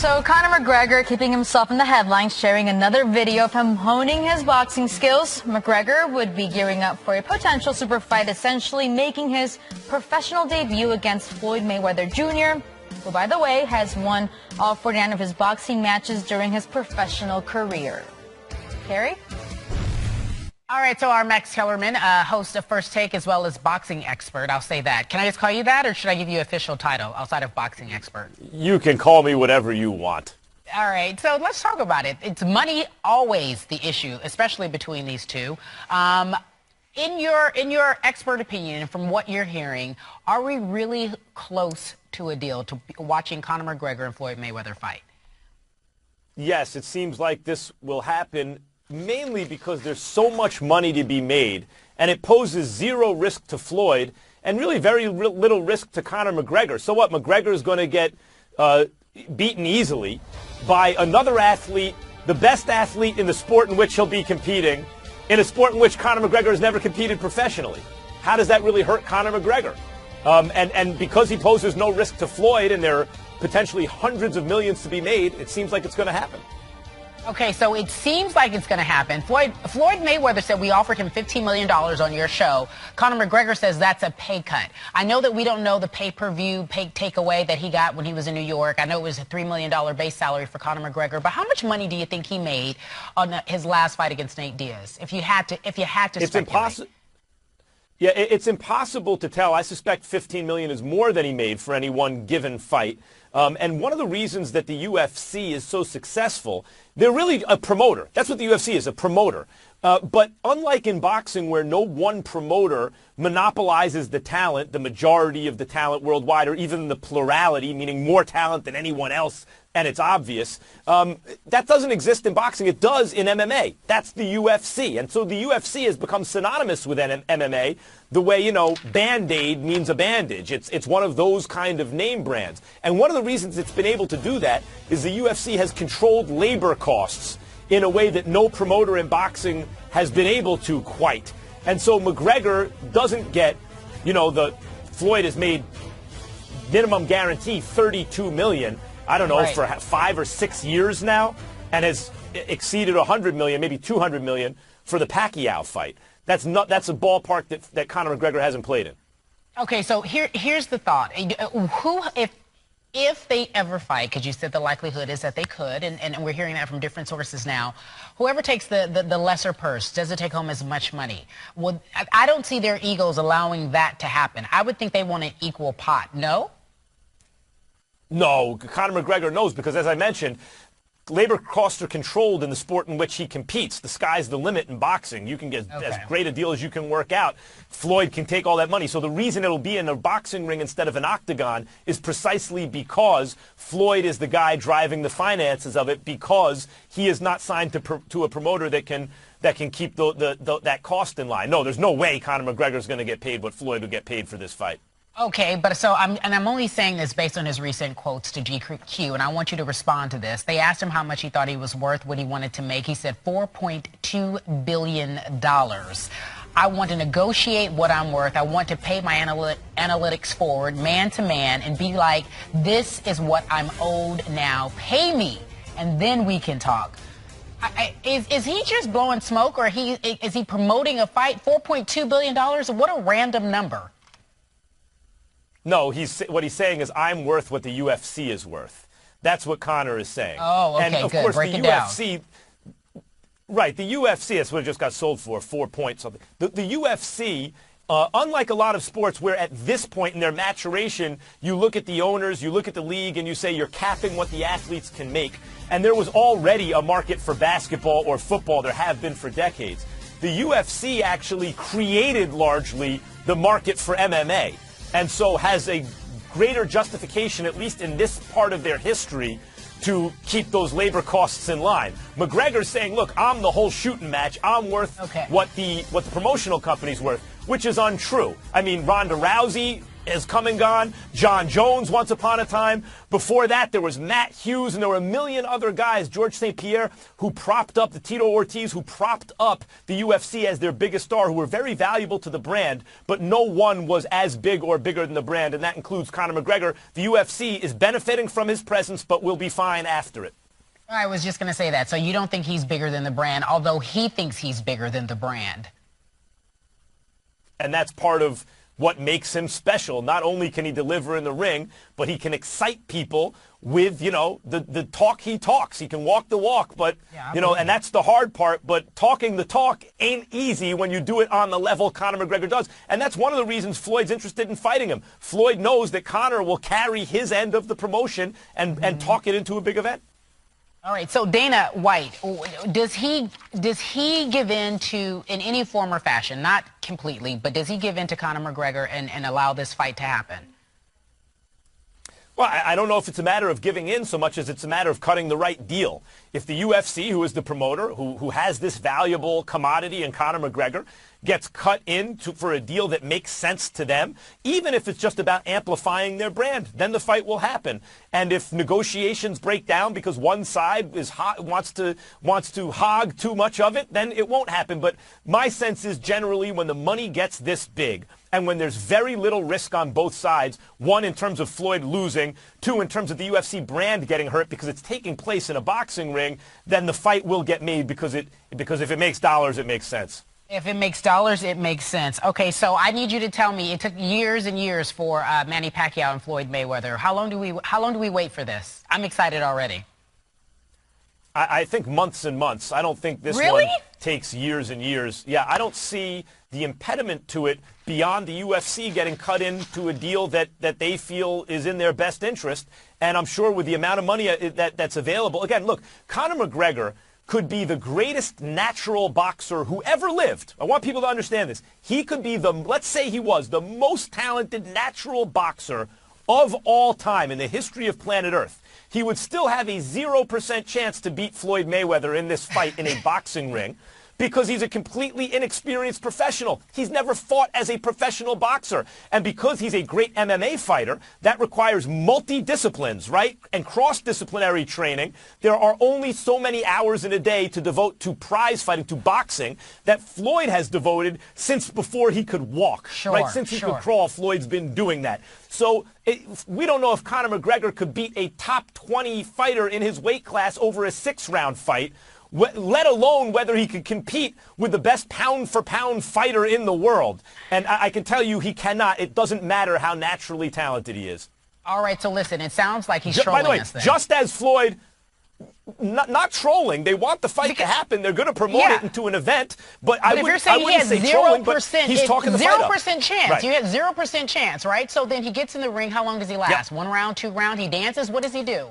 So Conor McGregor keeping himself in the headlines, sharing another video of him honing his boxing skills. McGregor would be gearing up for a potential super fight, essentially making his professional debut against Floyd Mayweather Jr., who, by the way, has won all 49 of his boxing matches during his professional career. Carrie? All right, so our Max Kellerman, host of First Take as well as boxing expert. I'll say that. Can I just call you that, or should I give you an official title outside of boxing expert? You can call me whatever you want. All right, so let's talk about it. It's money always the issue, especially between these two. In your expert opinion, and from what you're hearing, are we really close to a deal, to watching Conor McGregor and Floyd Mayweather fight? Yes, it seems like this will happen, mainly because there's so much money to be made, and it poses zero risk to Floyd and really very little risk to Conor McGregor. So what? McGregor is going to get beaten easily by another athlete, the best athlete in the sport in which he'll be competing, in a sport in which Conor McGregor has never competed professionally. How does that really hurt Conor McGregor? And because he poses no risk to Floyd, and there are potentially hundreds of millions to be made, it seems like it's going to happen. Okay, so it seems like it's going to happen. Floyd Mayweather said we offered him $15 million on your show. Conor McGregor says that's a pay cut. I know that we don't know the pay-per-view, takeaway that he got when he was in New York. I know it was a $3 million base salary for Conor McGregor. But how much money do you think he made on his last fight against Nate Diaz? If you had to It's speculate. impossible. Yeah, it's impossible to tell. I suspect $15 million is more than he made for any one given fight. And one of the reasons that the UFC is so successful, they're really a promoter. That's what the UFC is, a promoter. But unlike in boxing, where no one promoter monopolizes the talent, the majority of the talent worldwide, or even the plurality, meaning more talent than anyone else, and it's obvious, that doesn't exist in boxing. It does in MMA. That's the UFC. And so the UFC has become synonymous with MMA the way, you know, Band-Aid means a bandage. It's one of those kind of name brands. And one of the reasons it's been able to do that is the UFC has controlled labor costs in a way that no promoter in boxing has been able to quite. And so McGregor doesn't get, you know, Floyd has made minimum guarantee $32 million. I don't know, right, for 5 or 6 years now, and has exceeded $100 million, maybe $200 million for the Pacquiao fight. That's a ballpark that Conor McGregor hasn't played in. Okay, so here's the thought: if they ever fight, because you said the likelihood is that they could, and we're hearing that from different sources now, whoever takes the lesser purse doesn't take home as much money. Well, I don't see their egos allowing that to happen. I would think they want an equal pot. No? No, Conor McGregor knows, because as I mentioned, labor costs are controlled in the sport in which he competes. The sky's the limit in boxing. You can get as great a deal as you can work out. Floyd can take all that money. So the reason it'll be in a boxing ring instead of an octagon is precisely because Floyd is the guy driving the finances of it, because he is not signed to a promoter that can keep that cost in line. No, there's no way Conor McGregor is going to get paid what Floyd would get paid for this fight. Okay, but so I'm only saying this based on his recent quotes to GQ, and I want you to respond to this. They asked him how much he thought he was worth, what he wanted to make. He said $4.2 billion. I want to negotiate what I'm worth. I want to pay my analytics forward, man to man, and be like, this is what I'm owed now. Pay me, and then we can talk. Is he just blowing smoke, or is he promoting a fight? $4.2 billion? What a random number. No, what he's saying is, I'm worth what the UFC is worth. That's what Conor is saying. Oh, okay, and of good. course, Break the it down. UFC, right? The UFC, that's what it just got sold for, 4 points something. The UFC, unlike a lot of sports where at this point in their maturation, you look at the owners, you look at the league, and you say you're capping what the athletes can make. And there was already a market for basketball or football. There have been for decades. The UFC actually created largely the market for MMA, and so has a greater justification, at least in this part of their history, to keep those labor costs in line. McGregor's saying, look, I'm the whole shooting match. I'm worth what the promotional company's worth, which is untrue. I mean, Ronda Rousey has come and gone. John Jones once upon a time. Before that, there was Matt Hughes, and there were a million other guys, George St. Pierre, who propped up, the Tito Ortiz, who propped up the UFC as their biggest star, who were very valuable to the brand, but no one was as big or bigger than the brand, and that includes Conor McGregor. The UFC is benefiting from his presence, but will be fine after it. I was just going to say that. So you don't think he's bigger than the brand, although he thinks he's bigger than the brand. And that's part of what makes him special. Not only can he deliver in the ring, but he can excite people with, you know, the talk he talks. He can walk the walk, but, you know, and that's the hard part. But talking the talk ain't easy when you do it on the level Conor McGregor does. And that's one of the reasons Floyd's interested in fighting him. Floyd knows that Conor will carry his end of the promotion and talk it into a big event. All right, so Dana White, does he give in to, in any form or fashion, not completely, but does he give in to Conor McGregor and allow this fight to happen? Well, I don't know if it's a matter of giving in so much as it's a matter of cutting the right deal. If the UFC, who is the promoter, who has this valuable commodity in Conor McGregor, gets cut in for a deal that makes sense to them, even if it's just about amplifying their brand, then the fight will happen. And if negotiations break down because one side wants to hog too much of it, then it won't happen. But my sense is generally when the money gets this big, and when there's very little risk on both sides, one in terms of Floyd losing, two in terms of the UFC brand getting hurt because it's taking place in a boxing ring, then the fight will get made because if it makes dollars, it makes sense. If it makes dollars, it makes sense. Okay, so I need you to tell me, it took years and years for Manny Pacquiao and Floyd Mayweather. How long do we wait for this? I'm excited already. I think months and months. I don't think this one takes years and years. Yeah, I don't see the impediment to it beyond the UFC getting cut into a deal that they feel is in their best interest. And I'm sure with the amount of money that's available. Again, look, Conor McGregor could be the greatest natural boxer who ever lived. I want people to understand this. He could be let's say he was the most talented natural boxer of all time in the history of planet Earth. He would still have a 0% chance to beat Floyd Mayweather in this fight in a boxing ring because he's a completely inexperienced professional. He's never fought as a professional boxer. And because he's a great MMA fighter, that requires multi-disciplines, right? And cross-disciplinary training. There are only so many hours in a day to devote to prize fighting, to boxing, that Floyd has devoted since before he could walk. Right? Since he could crawl, Floyd's been doing that. So we don't know if Conor McGregor could beat a top 20 fighter in his weight class over a 6-round fight, let alone whether he could compete with the best pound-for-pound fighter in the world. And I can tell you he cannot. It doesn't matter how naturally talented he is. All right, so listen, it sounds like he's trolling us. By the way, just as Floyd, not trolling, they want the fight to happen. They're going to promote it into an event. But if you're saying he has 0%, he's talking the fight up. 0% chance. Right. You had 0% chance, right? So then he gets in the ring. How long does he last? 1 round, 2 round? He dances? What does he do?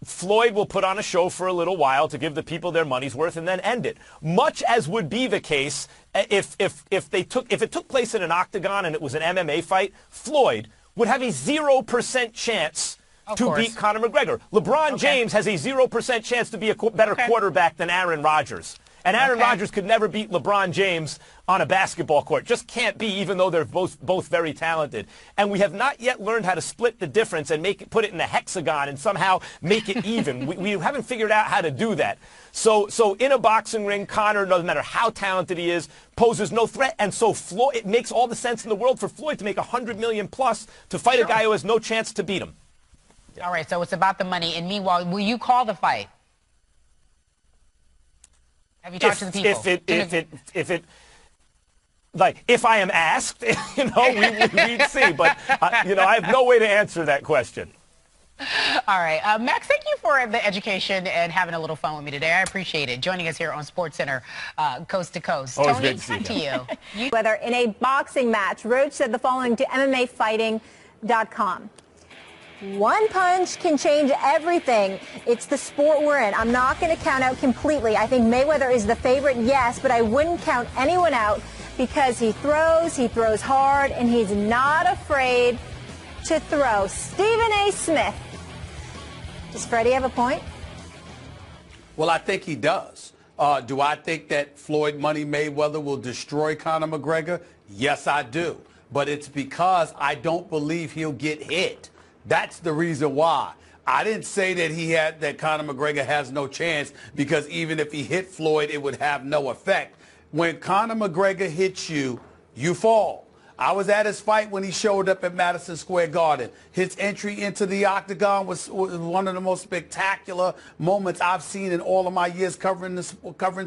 Floyd will put on a show for a little while to give the people their money's worth and then end it. Much as would be the case if it took place in an octagon and it was an MMA fight, Floyd would have a 0% chance to beat Conor McGregor. LeBron James has a 0% chance to be a better quarterback than Aaron Rodgers. And Aaron Rodgers could never beat LeBron James on a basketball court. Just can't be, even though they're both very talented. And we have not yet learned how to split the difference and put it in a hexagon and somehow make it even. we haven't figured out how to do that. So in a boxing ring, Conor, no matter how talented he is, poses no threat. And so Floyd, it makes all the sense in the world for Floyd to make $100 million plus to fight a guy who has no chance to beat him. All right, so it's about the money. And meanwhile, will you call the fight? Have you talked to the people? If I am asked, we'd see. But, I have no way to answer that question. All right. Max, thank you for the education and having a little fun with me today. I appreciate it. Joining us here on SportsCenter, Coast to Coast. Always Tony, great to see you. Whether in a boxing match, Roach said the following to MMAfighting.com. One punch can change everything. It's the sport we're in. I'm not going to count out completely. I think Mayweather is the favorite, yes, but I wouldn't count anyone out because he throws hard, and he's not afraid to throw. Stephen A. Smith. Does Freddie have a point? Well, I think he does. Do I think that Floyd Money Mayweather will destroy Conor McGregor? Yes, I do. but it's because I don't believe he'll get hit. That's the reason why. I didn't say that Conor McGregor has no chance, because even if he hit Floyd, it would have no effect. When Conor McGregor hits you, you fall. I was at his fight when he showed up at Madison Square Garden. His entry into the octagon was one of the most spectacular moments I've seen in all of my years covering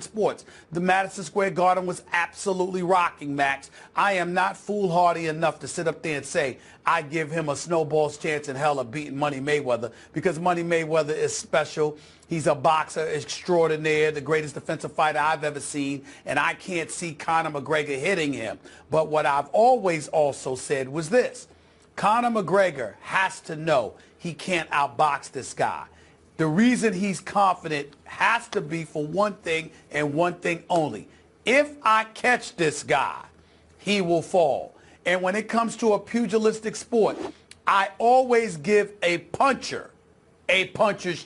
sports. The Madison Square Garden was absolutely rocking, Max. I am not foolhardy enough to sit up there and say I give him a snowball's chance in hell of beating Money Mayweather, because Money Mayweather is special. He's a boxer extraordinaire, the greatest defensive fighter I've ever seen, and I can't see Conor McGregor hitting him. But what I've always also said was this: Conor McGregor has to know he can't outbox this guy. The reason he's confident has to be for one thing and one thing only. If I catch this guy, he will fall. And when it comes to a pugilistic sport, I always give a puncher's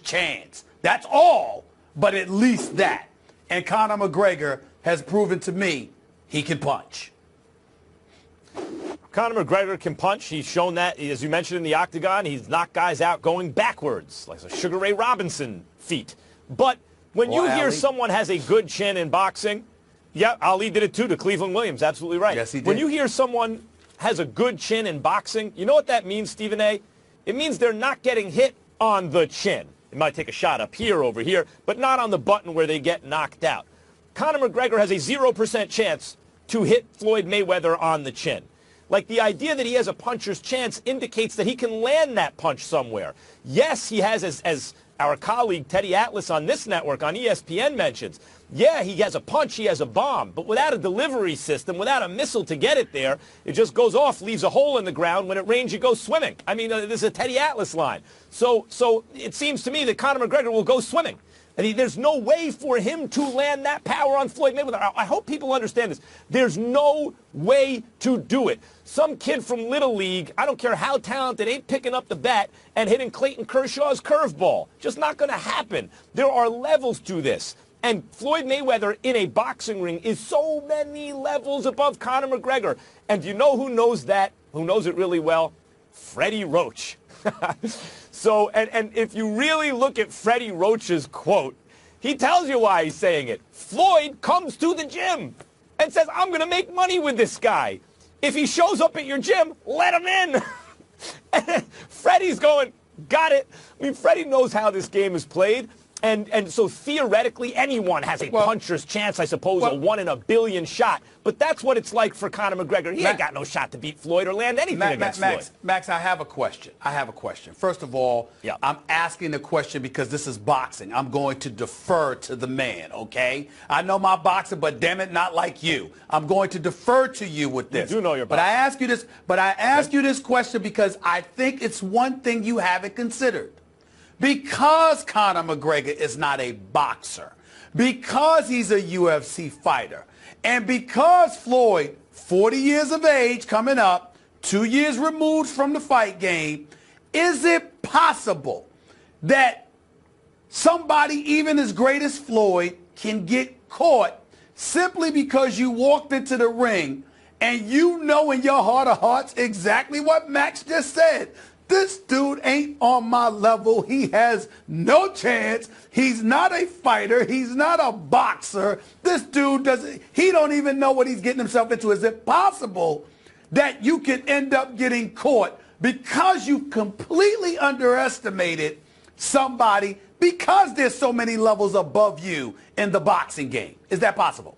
chance. That's all, but at least that. And Conor McGregor has proven to me he can punch. Conor McGregor can punch. He's shown that, as you mentioned, in the octagon. He's knocked guys out going backwards, like a Sugar Ray Robinson feat. But when you hear someone has a good chin in boxing, yeah, Ali did it too to Cleveland Williams. Absolutely right. Yes, he did. When you hear someone has a good chin in boxing, you know what that means, Stephen A? It means they're not getting hit on the chin. They might take a shot up here, over here, but not on the button where they get knocked out. Conor McGregor has a 0% chance to hit Floyd Mayweather on the chin. Like, the idea that he has a puncher's chance indicates that he can land that punch somewhere. Yes, he has, as our colleague Teddy Atlas on this network, on ESPN, mentions, yeah, he has a punch, he has a bomb, but without a delivery system, without a missile to get it there, it just goes off, leaves a hole in the ground. When it rains, you go swimming. I mean, this is a Teddy Atlas line. So it seems to me that Conor McGregor will go swimming. I mean, there's no way for him to land that power on Floyd Mayweather. I hope people understand this. There's no way to do it. Some kid from Little League, I don't care how talented, ain't picking up the bat and hitting Clayton Kershaw's curveball. Just not going to happen. There are levels to this. And Floyd Mayweather in a boxing ring is so many levels above Conor McGregor. And you know who knows that, who knows it really well? Freddie Roach. So, and if you really look at Freddie Roach's quote, he tells you why he's saying it. Floyd comes to the gym and says, I'm going to make money with this guy. If he shows up at your gym, let him in. And Freddie's going, got it. I mean, Freddie knows how this game is played. And so theoretically, anyone has a puncher's chance, I suppose, a 1 in a billion shot. But that's what it's like for Conor McGregor. He ain't got no shot to beat Floyd or land anything against Floyd. Max, I have a question. First of all, I'm asking the question because this is boxing. I'm going to defer to the man, okay? I know my boxer, but damn it, not like you. I'm going to defer to you with this. You do know your boxer. But I ask you this question because I think it's one thing you haven't considered. Because Conor McGregor is not a boxer, because he's a UFC fighter, and because Floyd, 40 years of age coming up, 2 years removed from the fight game, is it possible that somebody even as great as Floyd can get caught simply because you walked into the ring and you know in your heart of hearts exactly what Max just said? This dude ain't on my level. He has no chance. He's not a fighter. He's not a boxer. This dude he don't even know what he's getting himself into. Is it possible that you can end up getting caught because you completely underestimated somebody because there's so many levels above you in the boxing game? Is that possible?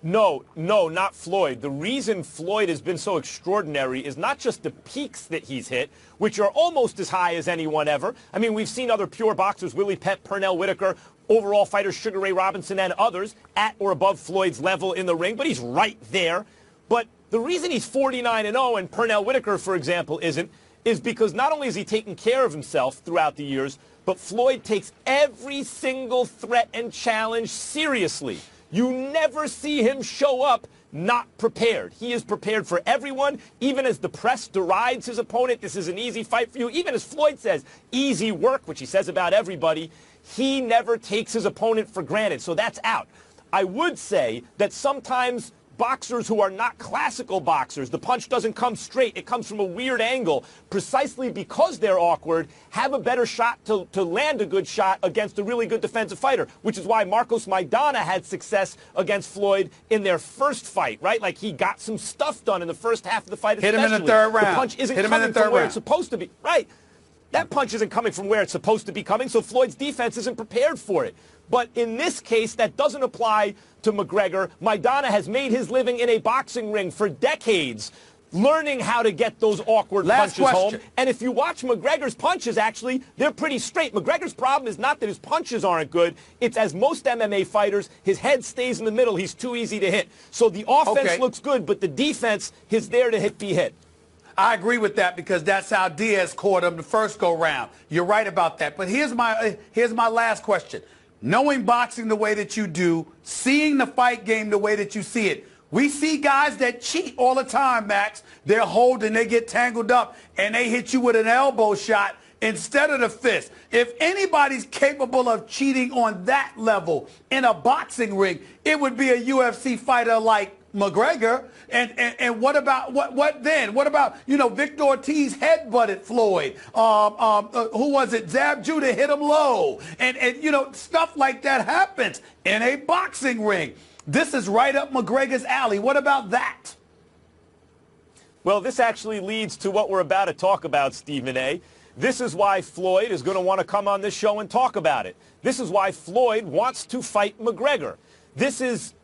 No, not Floyd. The reason Floyd has been so extraordinary is not just the peaks that he's hit, which are almost as high as anyone ever. I mean, we've seen other pure boxers, Willie Pett, Pernell Whitaker, overall fighters, Sugar Ray Robinson, and others at or above Floyd's level in the ring, but he's right there. But the reason he's 49-0 and Pernell Whitaker, for example, isn't, is because not only is he taking care of himself throughout the years, but Floyd takes every single threat and challenge seriously. You never see him show up not prepared. He is prepared for everyone, even as the press derides his opponent. This is an easy fight for you. Even as Floyd says, easy work, which he says about everybody, he never takes his opponent for granted. So that's out. I would say that sometimes boxers who are not classical boxers, the punch doesn't come straight, it comes from a weird angle, precisely because they're awkward, have a better shot to land a good shot against a really good defensive fighter, which is why Marcos Maidana had success against Floyd in their first fight, right? Like, he got some stuff done in the first half of the fight, especially. Hit him in the third round. The punch isn't coming from where it's supposed to be. Right. That punch isn't coming from where it's supposed to be coming, so Floyd's defense isn't prepared for it. But in this case, that doesn't apply to McGregor. Maidana has made his living in a boxing ring for decades, learning how to get those awkward punches home. And if you watch McGregor's punches, actually, they're pretty straight. McGregor's problem is not that his punches aren't good. It's, as most MMA fighters, his head stays in the middle. He's too easy to hit. So the offense looks good, but the defense is there to be hit. I agree with that because that's how Diaz caught him the first go-round. You're right about that. But here's my last question. Knowing boxing the way that you do, seeing the fight game the way that you see it, we see guys that cheat all the time, Max. They're holding, they get tangled up, and they hit you with an elbow shot instead of the fist. If anybody's capable of cheating on that level in a boxing ring, it would be a UFC fighter like McGregor. And what about what then? What about, Victor Ortiz headbutted Floyd? Who was it? Zab Judah hit him low. And stuff like that happens in a boxing ring. This is right up McGregor's alley. What about that? Well, this actually leads to what we're about to talk about, Stephen A. This is why Floyd is going to want to come on this show and talk about it. This is why Floyd wants to fight McGregor. This is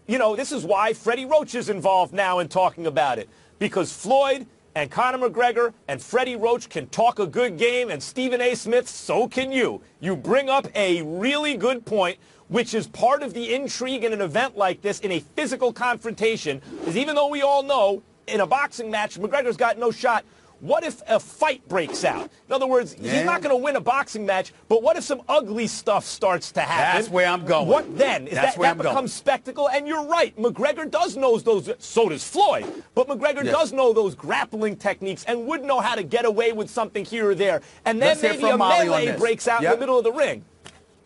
why Freddie Roach is involved now in talking about it. Because Floyd and Conor McGregor and Freddie Roach can talk a good game, and Stephen A. Smith, so can you. You bring up a really good point, which is part of the intrigue in an event like this, in a physical confrontation, is even though we all know in a boxing match, McGregor's got no shot. What if a fight breaks out? In other words, he's not going to win a boxing match, but what if some ugly stuff starts to happen? That's where I'm going. What then? That becomes spectacle? And you're right. McGregor does know those. So does Floyd. But McGregor does know those grappling techniques and would know how to get away with something here or there. And then maybe a melee breaks out in the middle of the ring.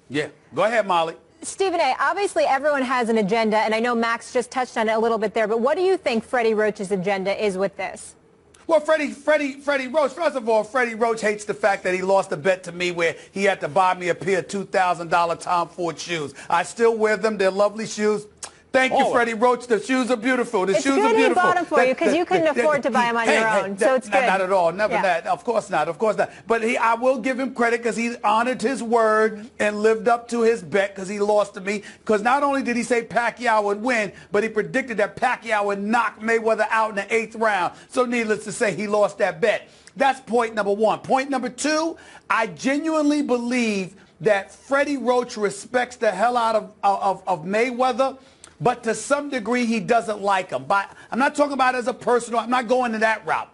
Yeah. Go ahead, Molly. Stephen A., obviously everyone has an agenda, and I know Max just touched on it a little bit there, but what do you think Freddie Roach's agenda is with this? Well, Freddie Roach, first of all, Freddie Roach hates the fact that he lost a bet to me where he had to buy me a pair of $2,000 Tom Ford shoes. I still wear them. They're lovely shoes. Thank you, Freddie Roach. The shoes are beautiful. The shoes are beautiful. It's good he bought them for you because you couldn't afford to buy them on your own, so it's good. Not at all. Never that. Of course not. Of course not. But I will give him credit because he honored his word and lived up to his bet because he lost to me. Because not only did he say Pacquiao would win, but he predicted that Pacquiao would knock Mayweather out in the 8th round. So needless to say, he lost that bet. That's point number one. Point number two, I genuinely believe that Freddie Roach respects the hell out of Mayweather, but to some degree, he doesn't like him. But I'm not talking about it as a personal. I'm not going to that route.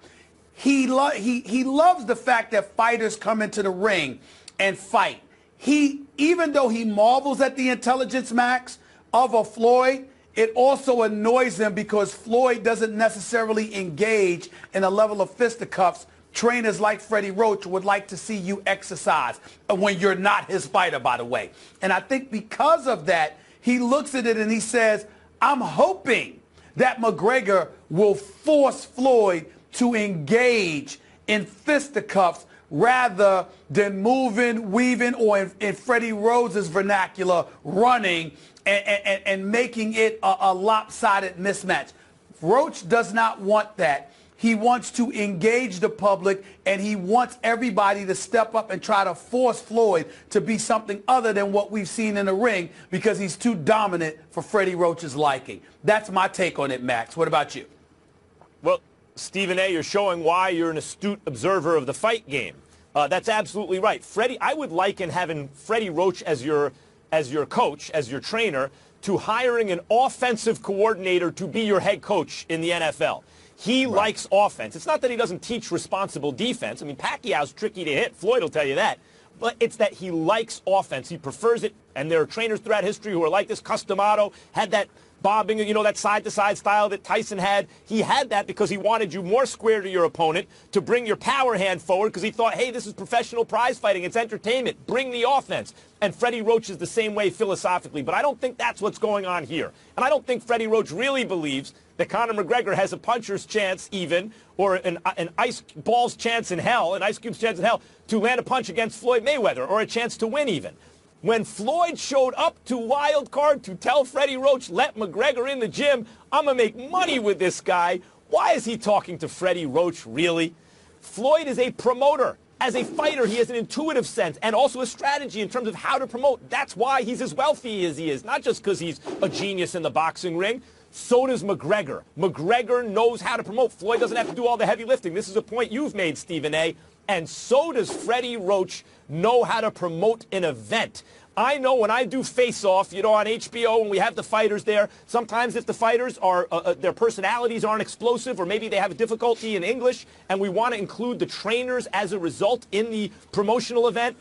He loves the fact that fighters come into the ring and fight. Even though he marvels at the intelligence, Max, of a Floyd, it also annoys him because Floyd doesn't necessarily engage in a level of fisticuffs trainers like Freddie Roach would like to see you exercise when you're not his fighter, by the way. And I think because of that, he looks at it and he says, I'm hoping that McGregor will force Floyd to engage in fisticuffs rather than moving, weaving, or in Freddie Roach's vernacular, running and making it a lopsided mismatch. Roach does not want that. He wants to engage the public, and he wants everybody to step up and try to force Floyd to be something other than what we've seen in the ring because he's too dominant for Freddie Roach's liking. That's my take on it, Max. What about you? Well, Stephen A., you're showing why you're an astute observer of the fight game. That's absolutely right. Freddie, I would liken having Freddie Roach as your coach, as your trainer, to hiring an offensive coordinator to be your head coach in the NFL. He likes offense. It's not that he doesn't teach responsible defense. I mean, Pacquiao's tricky to hit. Floyd will tell you that. But it's that he likes offense. He prefers it. And there are trainers throughout history who are like this. Customato had that bobbing, that side-to-side style that Tyson had. He had that because he wanted you more square to your opponent, to bring your power hand forward because he thought, hey, this is professional prize fighting. It's entertainment. Bring the offense. And Freddie Roach is the same way philosophically. But I don't think that's what's going on here. And I don't think Freddie Roach really believes that Conor McGregor has a puncher's chance even, or an ice ball's chance in hell, an ice cube's chance in hell, to land a punch against Floyd Mayweather, or a chance to win even. When Floyd showed up to Wild Card to tell Freddie Roach, let McGregor in the gym, I'm going to make money with this guy, why is he talking to Freddie Roach, really? Floyd is a promoter. As a fighter, he has an intuitive sense and also a strategy in terms of how to promote. That's why he's as wealthy as he is, not just because he's a genius in the boxing ring. So does McGregor. McGregor knows how to promote. Floyd doesn't have to do all the heavy lifting. This is a point you've made, Stephen A. And so does Freddie Roach know how to promote an event. I know when I do Face Off, you know, on HBO, when we have the fighters there, sometimes if the fighters are, their personalities aren't explosive, or maybe they have a difficulty in English, and we want to include the trainers as a result in the promotional event,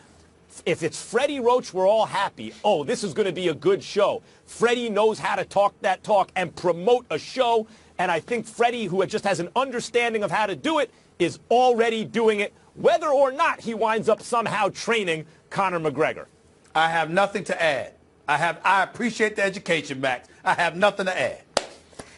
if it's Freddie Roach, we're all happy. Oh, this is going to be a good show. Freddie knows how to talk that talk and promote a show, and I think Freddie, who just has an understanding of how to do it, is already doing it, whether or not he winds up somehow training Conor McGregor. I have nothing to add. I appreciate the education, Max. I have nothing to add.